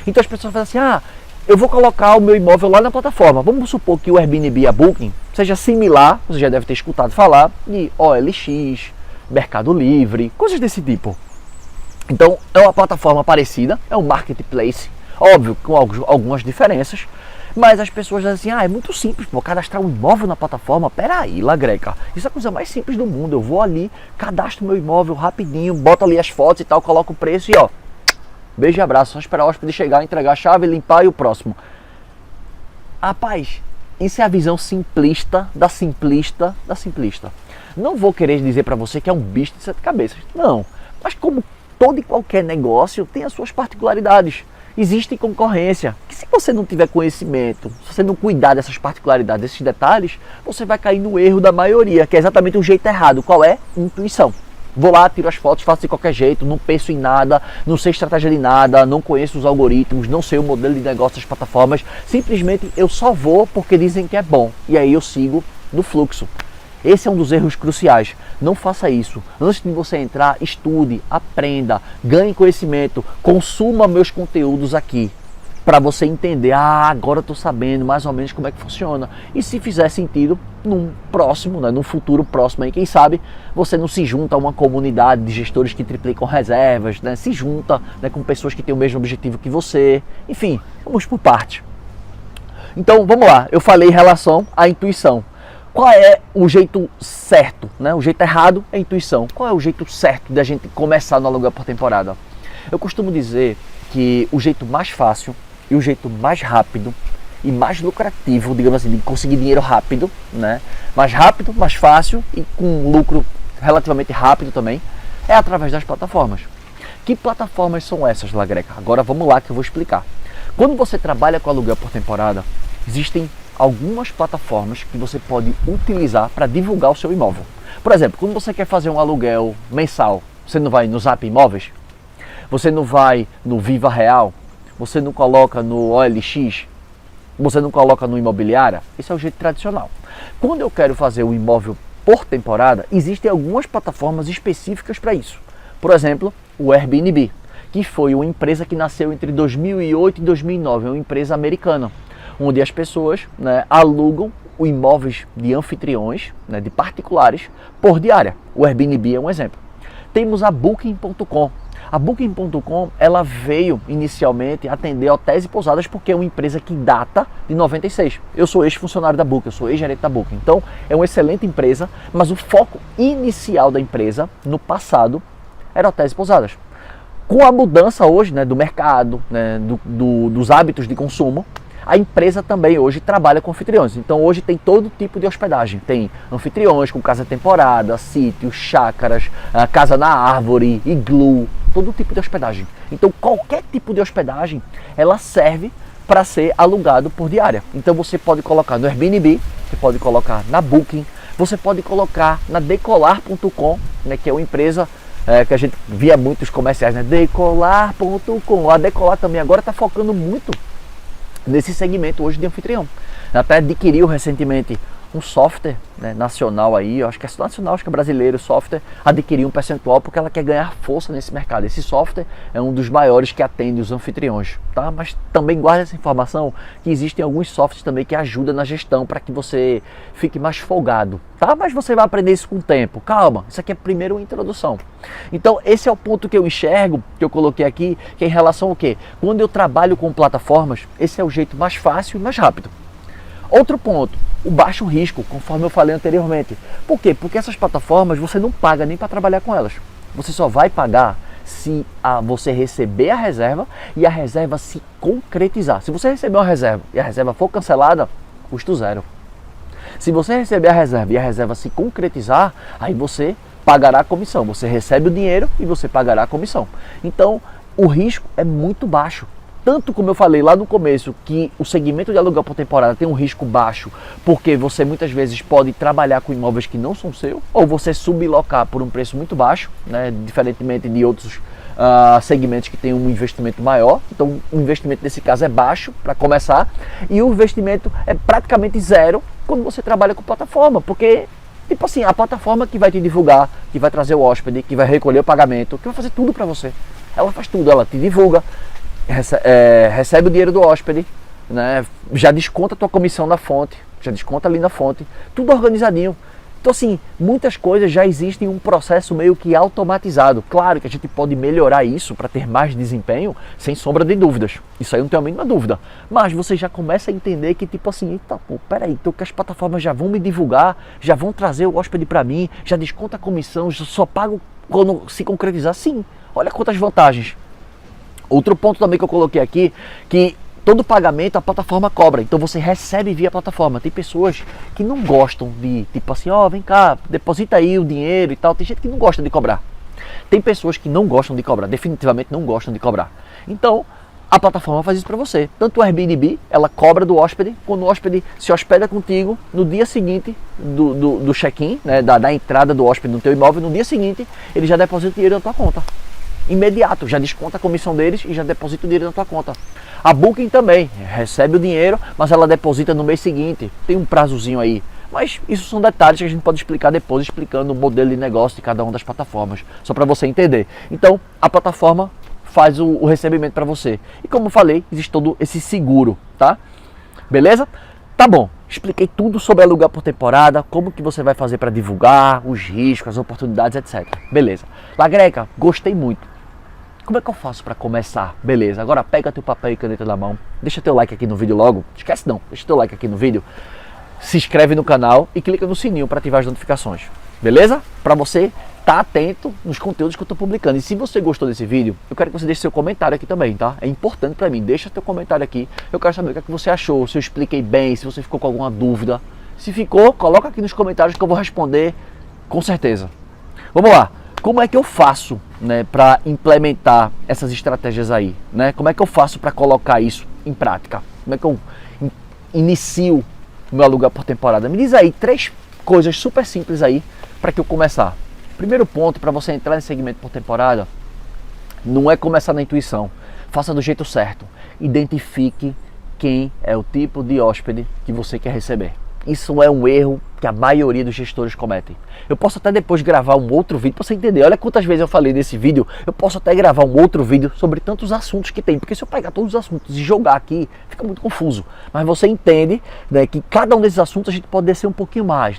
Então as pessoas fazem assim, eu vou colocar o meu imóvel lá na plataforma. Vamos supor que o Airbnb e a Booking seja similar, você já deve ter escutado falar, de OLX, Mercado Livre, coisas desse tipo. Então é uma plataforma parecida, é um marketplace, óbvio, com algumas diferenças, mas as pessoas dizem assim, é muito simples, cadastrar um imóvel na plataforma. Peraí, Lagreca, isso é a coisa mais simples do mundo. Eu vou ali, cadastro meu imóvel rapidinho, boto ali as fotos e tal, coloco o preço e beijo e abraço, só esperar o hóspede chegar, entregar a chave, limpar e o próximo. Rapaz, isso é a visão simplista da simplista da simplista. Não vou querer dizer para você que é um bicho de 7 cabeças, não. Mas como todo e qualquer negócio tem as suas particularidades. Existe concorrência, que se você não tiver conhecimento, se você não cuidar dessas particularidades, desses detalhes, você vai cair no erro da maioria, que é exatamente o jeito errado. Qual é? Intuição. Vou lá, tiro as fotos, faço de qualquer jeito, não penso em nada, não sei estratégia de nada, não conheço os algoritmos, não sei o modelo de negócio das plataformas. Simplesmente eu só vou porque dizem que é bom. E aí eu sigo no fluxo. Esse é um dos erros cruciais. Não faça isso. Antes de você entrar, estude, aprenda, ganhe conhecimento, consuma meus conteúdos aqui. Para você entender, agora eu estou sabendo mais ou menos como é que funciona. E se fizer sentido, num próximo, num futuro próximo aí, quem sabe, você não se junta a uma comunidade de gestores que triplicam reservas, se junta com pessoas que têm o mesmo objetivo que você. Enfim, vamos por parte. Então, vamos lá. Eu falei em relação à intuição. Qual é o jeito certo? O jeito errado é a intuição. Qual é o jeito certo de a gente começar no aluguel por temporada? Eu costumo dizer que o jeito mais fácil e o jeito mais rápido e mais lucrativo, digamos assim, de conseguir dinheiro rápido, mais rápido, mais fácil e com lucro relativamente rápido também, é através das plataformas. Que plataformas são essas, Lagreca? Agora vamos lá que eu vou explicar. Quando você trabalha com aluguel por temporada, existem algumas plataformas que você pode utilizar para divulgar o seu imóvel. Por exemplo, quando você quer fazer um aluguel mensal, você não vai no Zap Imóveis? Você não vai no Viva Real? Você não coloca no OLX? Você não coloca no Imobiliária? Esse é o jeito tradicional. Quando eu quero fazer um imóvel por temporada, existem algumas plataformas específicas para isso. Por exemplo, o Airbnb, que foi uma empresa que nasceu entre 2008 e 2009, é uma empresa americana, onde as pessoas alugam imóveis de anfitriões, de particulares, por diária. O Airbnb é um exemplo. Temos a Booking.com. A Booking.com, ela veio inicialmente atender hotéis e pousadas porque é uma empresa que data de 96. Eu sou ex-funcionário da Booking, eu sou ex-gerente da Booking. Então, é uma excelente empresa, mas o foco inicial da empresa, no passado, era hotéis e pousadas. Com a mudança hoje do mercado, dos hábitos de consumo, a empresa também hoje trabalha com anfitriões. Então hoje tem todo tipo de hospedagem. Tem anfitriões com casa temporada, sítio, chácaras, casa na árvore, iglu, todo tipo de hospedagem. Então qualquer tipo de hospedagem, ela serve para ser alugado por diária. Então você pode colocar no Airbnb, você pode colocar na Booking, você pode colocar na Decolar.com, que é uma empresa que a gente via muitos comerciais, Decolar.com. A Decolar também agora está focando muito nesse segmento hoje de anfitrião. Até adquiriu recentemente um software nacional aí, eu acho que é nacional, acho que é brasileiro, software, adquiriu um percentual porque ela quer ganhar força nesse mercado. Esse software é um dos maiores que atende os anfitriões, tá? Mas também guarda essa informação que existem alguns softwares também que ajudam na gestão para que você fique mais folgado, tá? Mas você vai aprender isso com o tempo, calma, isso aqui é primeiro uma introdução. Então esse é o ponto que eu enxergo, que eu coloquei aqui, que é em relação ao quê? Quando eu trabalho com plataformas, esse é o jeito mais fácil e mais rápido. Outro ponto, o baixo risco, conforme eu falei anteriormente. Por quê? Porque essas plataformas você não paga nem para trabalhar com elas. Você só vai pagar se você receber a reserva e a reserva se concretizar. Se você receber uma reserva e a reserva for cancelada, custo zero. Se você receber a reserva e a reserva se concretizar, aí você pagará a comissão. Você recebe o dinheiro e você pagará a comissão. Então, o risco é muito baixo. Tanto como eu falei lá no começo, que o segmento de aluguel por temporada tem um risco baixo, porque você muitas vezes pode trabalhar com imóveis que não são seus, ou você sublocar por um preço muito baixo, né, diferentemente de outros segmentos que têm um investimento maior. Então o investimento nesse caso é baixo para começar, e o investimento é praticamente zero quando você trabalha com plataforma, porque tipo assim, a plataforma que vai te divulgar, que vai trazer o hóspede, que vai recolher o pagamento, que vai fazer tudo para você. Ela faz tudo, ela te divulga, recebe o dinheiro do hóspede, né, já desconta a tua comissão na fonte, já desconta ali na fonte, tudo organizadinho. Então assim, muitas coisas já existem um processo meio que automatizado. Claro que a gente pode melhorar isso para ter mais desempenho, sem sombra de dúvidas. Isso aí não tenho a mínima dúvida. Mas você já começa a entender que tipo assim, eita, pô, peraí, então que as plataformas já vão me divulgar, já vão trazer o hóspede para mim, já desconta a comissão, já só pago quando se concretizar. Sim, olha quantas vantagens. Outro ponto também que eu coloquei aqui, que todo pagamento a plataforma cobra, então você recebe via plataforma. Tem pessoas que não gostam de, tipo assim, ó, vem cá, deposita aí o dinheiro e tal. Tem gente que não gosta de cobrar. Tem pessoas que não gostam de cobrar, definitivamente não gostam de cobrar. Então, a plataforma faz isso para você. Tanto o Airbnb, ela cobra do hóspede, quando o hóspede se hospeda contigo, no dia seguinte do check-in, né, da entrada do hóspede no teu imóvel, no dia seguinte, ele já deposita o dinheiro na tua conta. Imediato, já desconta a comissão deles e já deposita o dinheiro na tua conta. A Booking também recebe o dinheiro, mas ela deposita no mês seguinte. Tem um prazozinho aí. Mas isso são detalhes que a gente pode explicar depois, explicando o modelo de negócio de cada uma das plataformas, só para você entender. Então, a plataforma faz o recebimento para você. E como eu falei, existe todo esse seguro, tá? Beleza? Tá bom, expliquei tudo sobre aluguel por temporada, como que você vai fazer para divulgar, os riscos, as oportunidades, etc. Beleza. Lagreca, gostei muito. Como é que eu faço para começar? Beleza, agora pega teu papel e caneta na mão, deixa teu like aqui no vídeo logo, esquece não, deixa teu like aqui no vídeo, se inscreve no canal e clica no sininho para ativar as notificações, beleza? Para você estar atento nos conteúdos que eu estou publicando. E se você gostou desse vídeo, eu quero que você deixe seu comentário aqui também, tá? É importante para mim, deixa teu comentário aqui, eu quero saber o que é que você achou, se eu expliquei bem, se você ficou com alguma dúvida. Se ficou, coloca aqui nos comentários que eu vou responder com certeza. Vamos lá. Como é que eu faço, né, para implementar essas estratégias aí? Né? Como é que eu faço para colocar isso em prática? Como é que eu inicio o meu aluguel por temporada? Me diz aí 3 coisas super simples aí para que eu começar. Primeiro ponto, para você entrar nesse segmento por temporada, não é começar na intuição. Faça do jeito certo. Identifique quem é o tipo de hóspede que você quer receber. Isso é um erro que a maioria dos gestores cometem. Eu posso até depois gravar um outro vídeo para você entender. Olha quantas vezes eu falei nesse vídeo. Eu posso até gravar um outro vídeo sobre tantos assuntos que tem. Porque se eu pegar todos os assuntos e jogar aqui, fica muito confuso. Mas você entende, né, que cada um desses assuntos a gente pode descer um pouquinho mais.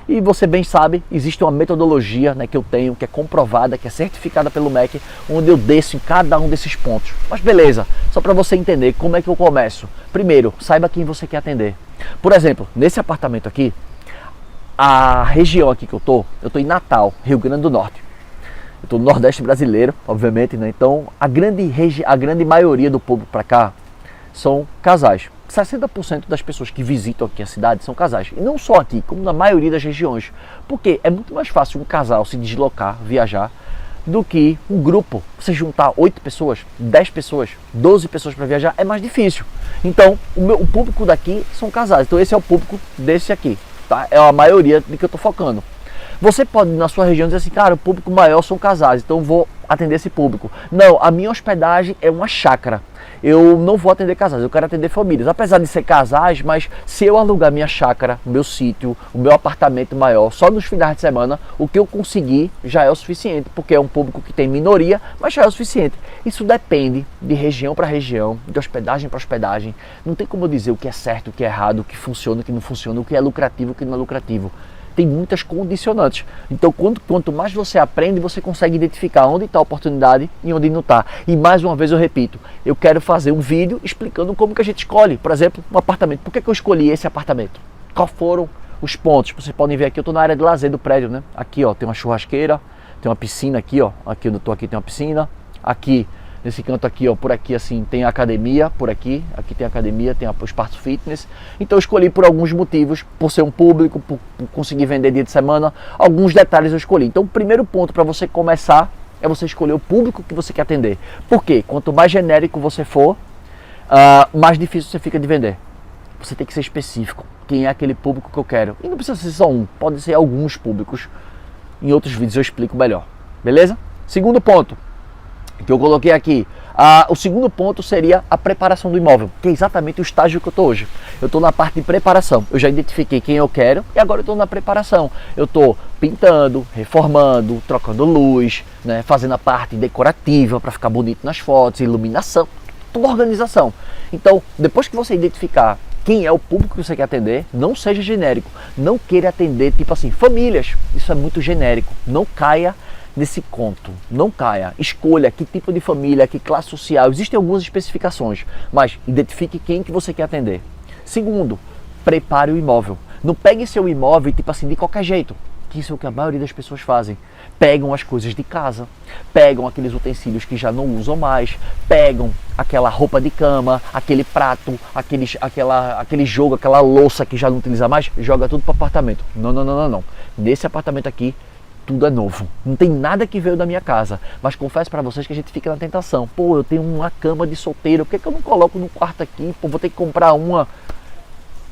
E você bem sabe, existe uma metodologia, né, que eu tenho, que é comprovada, que é certificada pelo MEC, onde eu desço em cada um desses pontos. Mas beleza, só para você entender como é que eu começo. Primeiro, saiba quem você quer atender. Por exemplo, nesse apartamento aqui, a região aqui que eu tô em Natal, Rio Grande do Norte. Eu tô no Nordeste brasileiro, obviamente, né? Então a grande maioria do público para cá são casais. 60% das pessoas que visitam aqui a cidade são casais. E não só aqui, como na maioria das regiões. Porque é muito mais fácil um casal se deslocar, viajar, do que um grupo. Você juntar 8 pessoas, 10 pessoas, 12 pessoas para viajar é mais difícil. Então, o público daqui são casais. Então esse é o público desse aqui, tá? É a maioria de que eu tô focando. Você pode, na sua região, dizer assim, cara, o público maior são casais, então eu vou atender esse público. Não, a minha hospedagem é uma chácara. Eu não vou atender casais, eu quero atender famílias. Apesar de ser casais, mas se eu alugar minha chácara, o meu sítio, o meu apartamento maior, só nos finais de semana, o que eu conseguir já é o suficiente, porque é um público que tem minoria, mas já é o suficiente. Isso depende de região para região, de hospedagem para hospedagem. Não tem como eu dizer o que é certo, o que é errado, o que funciona, o que não funciona, o que é lucrativo, o que não é lucrativo. Tem muitas condicionantes. Então, quanto mais você aprende, você consegue identificar onde está a oportunidade e onde não está. E mais uma vez eu repito, eu quero fazer um vídeo explicando como que a gente escolhe, por exemplo, um apartamento. Por que eu escolhi esse apartamento? Quais foram os pontos? Vocês podem ver aqui, eu estou na área de lazer do prédio, né? Aqui, ó, tem uma churrasqueira, tem uma piscina aqui, ó. Aqui onde eu estou aqui tem uma piscina. Aqui Nesse canto aqui, ó, por aqui assim, tem academia, por aqui tem academia, tem o espaço fitness. Então eu escolhi por alguns motivos, por ser um público, por conseguir vender dia de semana, alguns detalhes eu escolhi. Então o primeiro ponto para você começar é você escolher o público que você quer atender. Por quê? Quanto mais genérico você for, mais difícil você fica de vender. Você tem que ser específico. Quem é aquele público que eu quero? E não precisa ser só um, pode ser alguns públicos. Em outros vídeos eu explico melhor. Beleza? Segundo ponto que eu coloquei aqui. O segundo ponto seria a preparação do imóvel, que é exatamente o estágio que eu estou hoje. Eu estou na parte de preparação. Eu já identifiquei quem eu quero e agora eu estou na preparação. Eu estou pintando, reformando, trocando luz, né, fazendo a parte decorativa para ficar bonito nas fotos, iluminação, toda organização. Então, depois que você identificar quem é o público que você quer atender, não seja genérico. Não queira atender, tipo assim, famílias. Isso é muito genérico. Não caia nesse conto, não caia. Escolha que tipo de família, que classe social. Existem algumas especificações, mas identifique quem que você quer atender. Segundo, prepare o imóvel. Não pegue seu imóvel tipo assim de qualquer jeito, que isso é o que a maioria das pessoas fazem. Pegam as coisas de casa, pegam aqueles utensílios que já não usam mais, pegam aquela roupa de cama, aquele prato, aquele jogo, aquela louça que já não utiliza mais, joga tudo para o apartamento. Não, não, não, não, não. Nesse apartamento aqui, tudo é novo, não tem nada que veio da minha casa, mas confesso para vocês que a gente fica na tentação. Pô, eu tenho uma cama de solteiro, por que eu não coloco no quarto aqui? Pô, vou ter que comprar uma.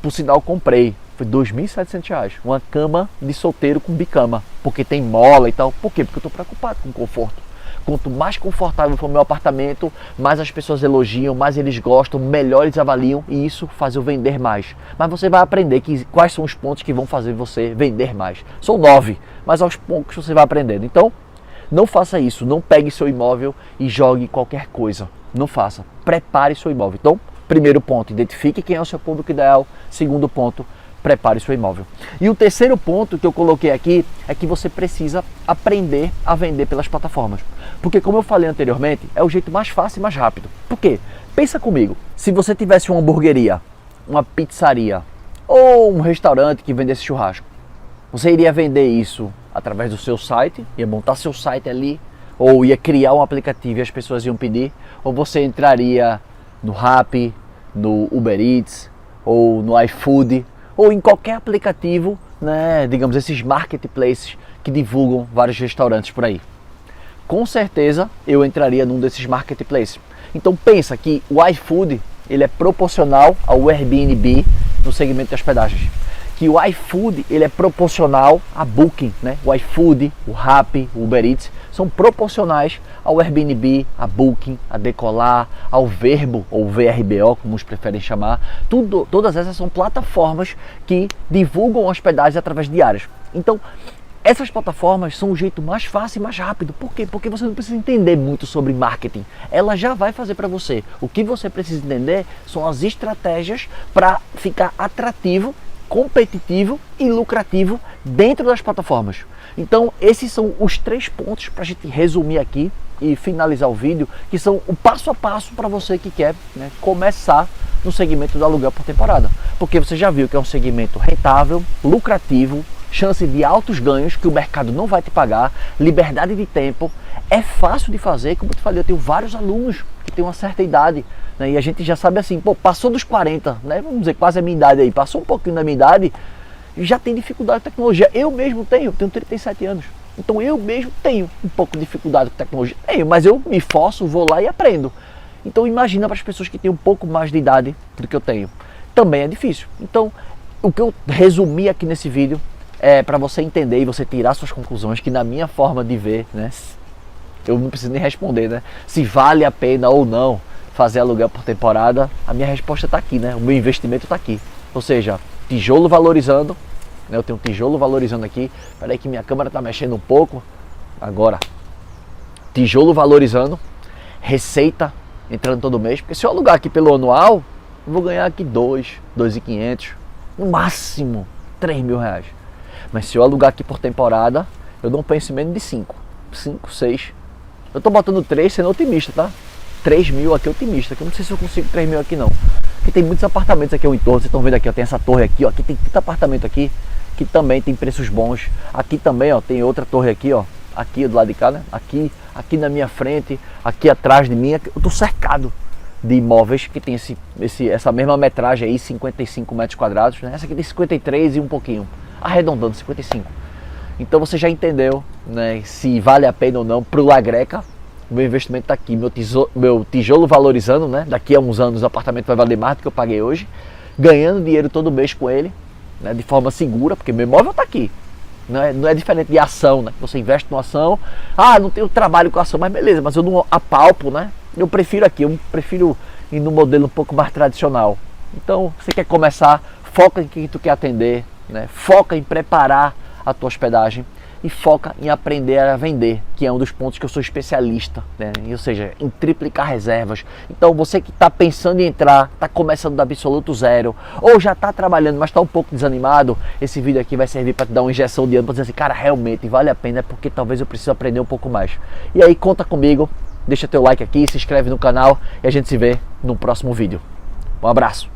Por sinal, comprei, foi R$ 2.700, uma cama de solteiro com bicama, porque tem mola e tal. Por quê? Porque eu estou preocupado com o conforto. Quanto mais confortável for o meu apartamento, mais as pessoas elogiam, mais eles gostam, melhor eles avaliam e isso faz eu vender mais. Mas você vai aprender quais são os pontos que vão fazer você vender mais. São 9, mas aos poucos você vai aprendendo. Então, não faça isso, não pegue seu imóvel e jogue qualquer coisa. Não faça, prepare seu imóvel. Então, primeiro ponto, identifique quem é o seu público ideal. Segundo ponto, prepare seu imóvel. E o terceiro ponto que eu coloquei aqui é que você precisa aprender a vender pelas plataformas. Porque como eu falei anteriormente, é o jeito mais fácil e mais rápido. Por quê? Pensa comigo, se você tivesse uma hamburgueria, uma pizzaria ou um restaurante que vendesse churrasco, você iria vender isso através do seu site, ia montar seu site ali, ou ia criar um aplicativo e as pessoas iam pedir, ou você entraria no Rappi, no Uber Eats, ou no iFood, ou em qualquer aplicativo, né, digamos, esses marketplaces que divulgam vários restaurantes por aí. Com certeza eu entraria num desses marketplaces. Então pensa que o iFood, ele é proporcional ao Airbnb no segmento de hospedagens. Que o iFood, ele é proporcional a Booking, né? O iFood, o Rappi, o Uber Eats são proporcionais ao Airbnb, a Booking, a Decolar, ao Verbo ou VRBO, como os preferem chamar. Todas essas são plataformas que divulgam hospedagens através de áreas. Então, essas plataformas são o jeito mais fácil e mais rápido. Por quê? Porque você não precisa entender muito sobre marketing. Ela já vai fazer para você. O que você precisa entender são as estratégias para ficar atrativo, competitivo e lucrativo dentro das plataformas. Então, esses são os 3 pontos para a gente resumir aqui e finalizar o vídeo, que são o passo a passo para você que quer, né, começar no segmento do aluguel por temporada. Porque você já viu que é um segmento rentável, lucrativo, chance de altos ganhos que o mercado não vai te pagar, liberdade de tempo, é fácil de fazer. Como eu te falei, eu tenho vários alunos que têm uma certa idade, né, e a gente já sabe assim, pô, passou dos 40, né, vamos dizer quase a minha idade aí, passou um pouquinho da minha idade, já tem dificuldade com tecnologia. Eu mesmo tenho 37 anos, então eu mesmo tenho um pouco de dificuldade com tecnologia, mas eu me esforço, vou lá e aprendo. Então imagina para as pessoas que têm um pouco mais de idade do que eu tenho, também é difícil. Então o que eu resumi aqui nesse vídeo é para você entender e você tirar suas conclusões, que na minha forma de ver, né, eu não preciso nem responder, né, se vale a pena ou não fazer aluguel por temporada. A minha resposta está aqui, né, o meu investimento está aqui. Ou seja, tijolo valorizando, né, eu tenho um tijolo valorizando aqui, peraí que minha câmera está mexendo um pouco, agora, tijolo valorizando, receita entrando todo mês, porque se eu alugar aqui pelo anual, eu vou ganhar aqui 2.500, no máximo R$3.000. Mas se eu alugar aqui por temporada, eu não penso em menos de 5, 6. Eu tô botando 3 sendo otimista, tá? 3.000 aqui otimista, que eu não sei se eu consigo 3.000 aqui não. Porque tem muitos apartamentos aqui ao entorno, vocês estão vendo aqui, ó, tem essa torre aqui, ó, aqui tem tanto apartamento aqui, que também tem preços bons. Aqui também, ó, tem outra torre aqui, ó, aqui do lado de cá, né? Aqui aqui na minha frente, aqui atrás de mim, eu estou cercado de imóveis que tem essa mesma metragem aí, 55 metros quadrados, né? Essa aqui tem 53 e um pouquinho, arredondando, 55. Então você já entendeu, né, se vale a pena ou não para o La Greca. O meu investimento está aqui, meu tijolo valorizando, né? Daqui a uns anos o apartamento vai valer mais do que eu paguei hoje, ganhando dinheiro todo mês com ele, né, de forma segura, porque meu imóvel está aqui. Não é diferente de ação, né? Você investe numa ação, não tenho trabalho com ação, mas beleza, mas eu não apalpo, né? Eu prefiro aqui, eu prefiro ir no modelo um pouco mais tradicional. Então, você quer começar, foca em quem tu quer atender, né? Foca em preparar a tua hospedagem e foca em aprender a vender, que é um dos pontos que eu sou especialista, né? Ou seja, em triplicar reservas. Então você que está pensando em entrar, está começando do absoluto zero, ou já está trabalhando, mas está um pouco desanimado, esse vídeo aqui vai servir para te dar uma injeção de ânimo, para dizer assim, cara, realmente vale a pena, porque talvez eu precise aprender um pouco mais. E aí conta comigo, deixa teu like aqui, se inscreve no canal e a gente se vê no próximo vídeo. Um abraço!